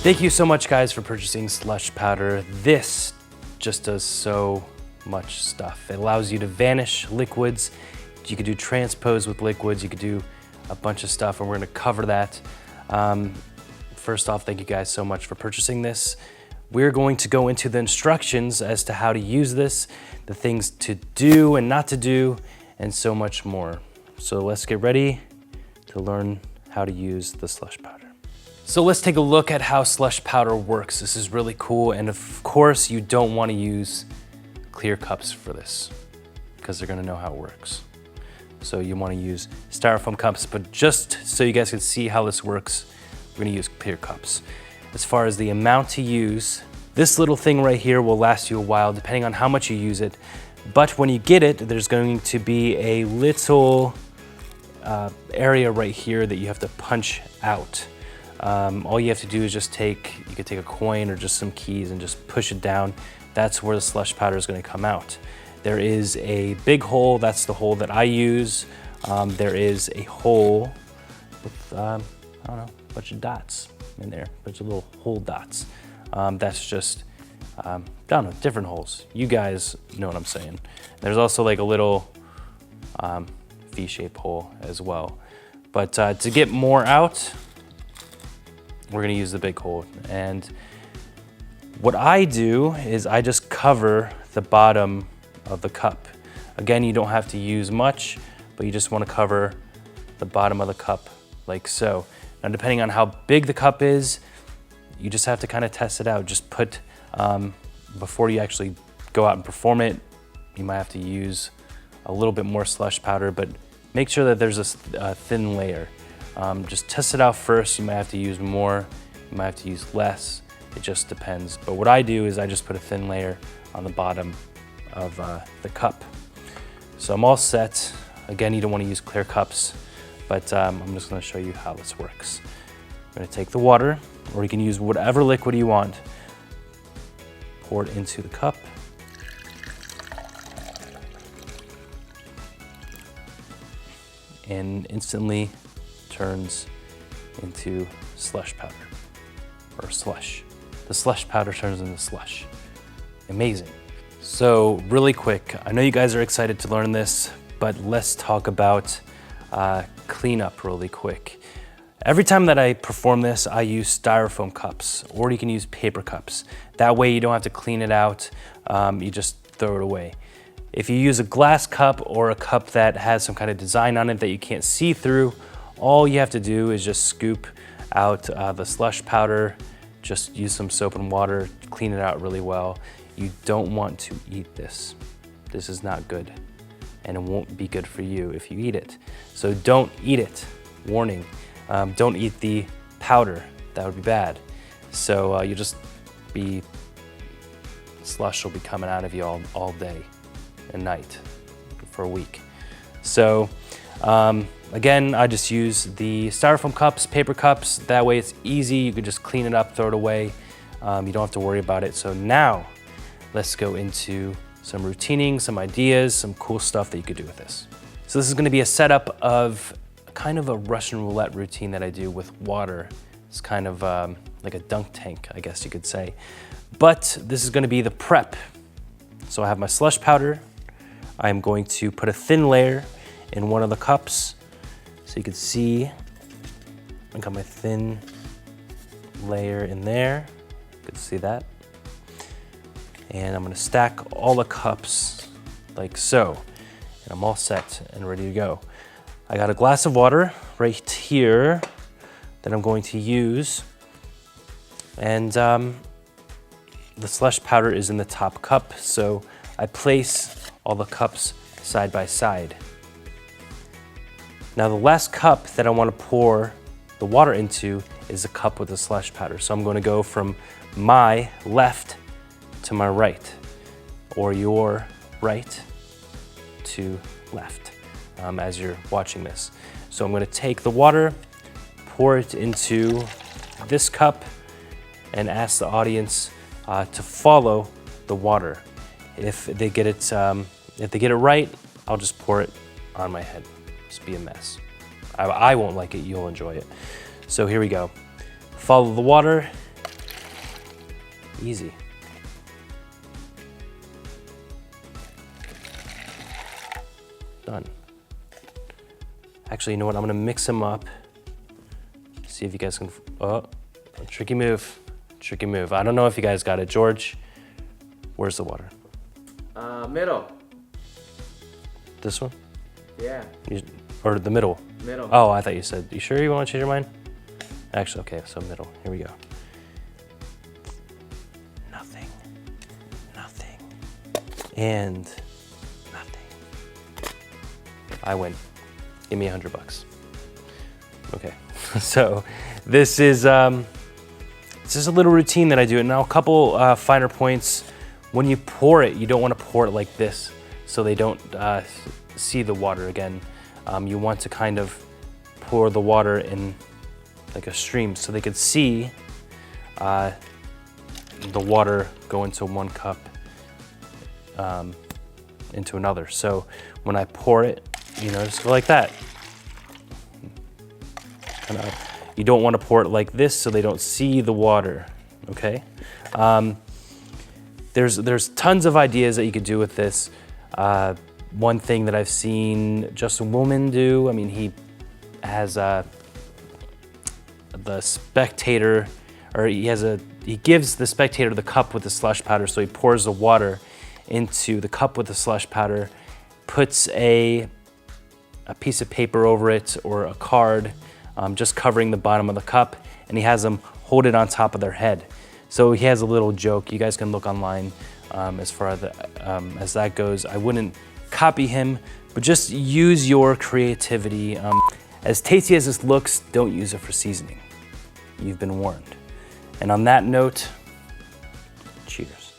Thank you so much, guys, for purchasing slush powder. This just does so much stuff. It allows you to vanish liquids. You could do transpose with liquids. You could do a bunch of stuff, and we're gonna cover that. First off, thank you guys so much for purchasing this. We're going to go into the instructions as to how to use this, the things to do and not to do, and so much more. So let's get ready to learn how to use the slush powder. So let's take a look at how slush powder works. This is really cool, and of course you don't want to use clear cups for this because they're gonna know how it works. So you want to use styrofoam cups, but just so you guys can see how this works, we're gonna use clear cups. As far as the amount to use, this little thing right here will last you a while depending on how much you use it. But when you get it, there's going to be a little area right here that you have to punch out. All you have to do is just you could take a coin or just some keys and just push it down. That's where the slush powder is going to come out. There is a big hole, that's the hole that I use. There is a hole with, I don't know, a bunch of dots in there, a bunch of little hole dots. That's just, I don't know, different holes. You guys know what I'm saying. There's also like a little V-shaped hole as well. But to get more out, we're gonna use the big hole. And what I do is I just cover the bottom of the cup. Again, you don't have to use much, but you just wanna cover the bottom of the cup like so. Now, depending on how big the cup is, you just have to kind of test it out. Just put, before you actually go out and perform it, you might have to use a little bit more slush powder, but make sure that there's a thin layer. Just test it out first. You might have to use more, you might have to use less. It just depends. But what I do is I just put a thin layer on the bottom of the cup. So I'm all set. Again, you don't want to use clear cups, but I'm just going to show you how this works. I'm going to take the water, or you can use whatever liquid you want, pour it into the cup. And instantly turns into slush powder, or slush. The slush powder turns into slush. Amazing. So really quick, I know you guys are excited to learn this, but let's talk about cleanup really quick. Every time that I perform this, I use styrofoam cups, or you can use paper cups. That way you don't have to clean it out, you just throw it away. If you use a glass cup or a cup that has some kind of design on it that you can't see through, all you have to do is just scoop out the slush powder, just use some soap and water, clean it out really well. You don't want to eat this. This is not good, and it won't be good for you if you eat it. So don't eat it, warning. Don't eat the powder, that would be bad. So you'll just be, slush will be coming out of you all day and night for a week. So again, I just use the styrofoam cups, paper cups. That way it's easy. You can just clean it up, throw it away. You don't have to worry about it. So now let's go into some routining, some ideas, some cool stuff that you could do with this. So this is gonna be a setup of kind of a Russian roulette routine that I do with water. It's kind of like a dunk tank, I guess you could say. But this is gonna be the prep. So I have my slush powder. I'm going to put a thin layer in one of the cups. So you can see, I got my thin layer in there. You can see that. And I'm gonna stack all the cups like so. And I'm all set and ready to go. I got a glass of water right here that I'm going to use. And the slush powder is in the top cup. So I place all the cups side by side. Now the last cup that I want to pour the water into is a cup with the slush powder. So I'm going to go from my left to my right, or your right to left as you're watching this. So I'm going to take the water, pour it into this cup, and ask the audience to follow the water. If they get it right, I'll just pour it on my head. Just be a mess. I won't like it, you'll enjoy it. So here we go. Follow the water Easy. Done. Actually, you know what? I'm gonna mix them up. See if you guys can, oh, tricky move. Tricky move. I don't know if you guys got it. George, where's the water? Middle. This one? Yeah. Or the middle? Middle. Oh, I thought you said, you sure you want to change your mind? Actually, okay, so middle. Here we go. Nothing. Nothing. And nothing. I win. Give me $100. Okay, so this is a little routine that I do. And now a couple finer points. When you pour it, you don't want to pour it like this so they don't see the water again. You want to kind of pour the water in like a stream so they could see the water go into one cup into another. So when I pour it, you know, just go like that. You don't want to pour it like this so they don't see the water, okay? There's tons of ideas that you could do with this. One thing that I've seen Justin Willman do, I mean, he has the spectator, or he gives the spectator the cup with the slush powder, so he pours the water into the cup with the slush powder, puts a piece of paper over it or a card, just covering the bottom of the cup, and he has them hold it on top of their head. So he has a little joke. You guys can look online as far as that goes. I wouldn't copy him, but just use your creativity. As tasty as this looks, don't use it for seasoning. You've been warned. And on that note, cheers.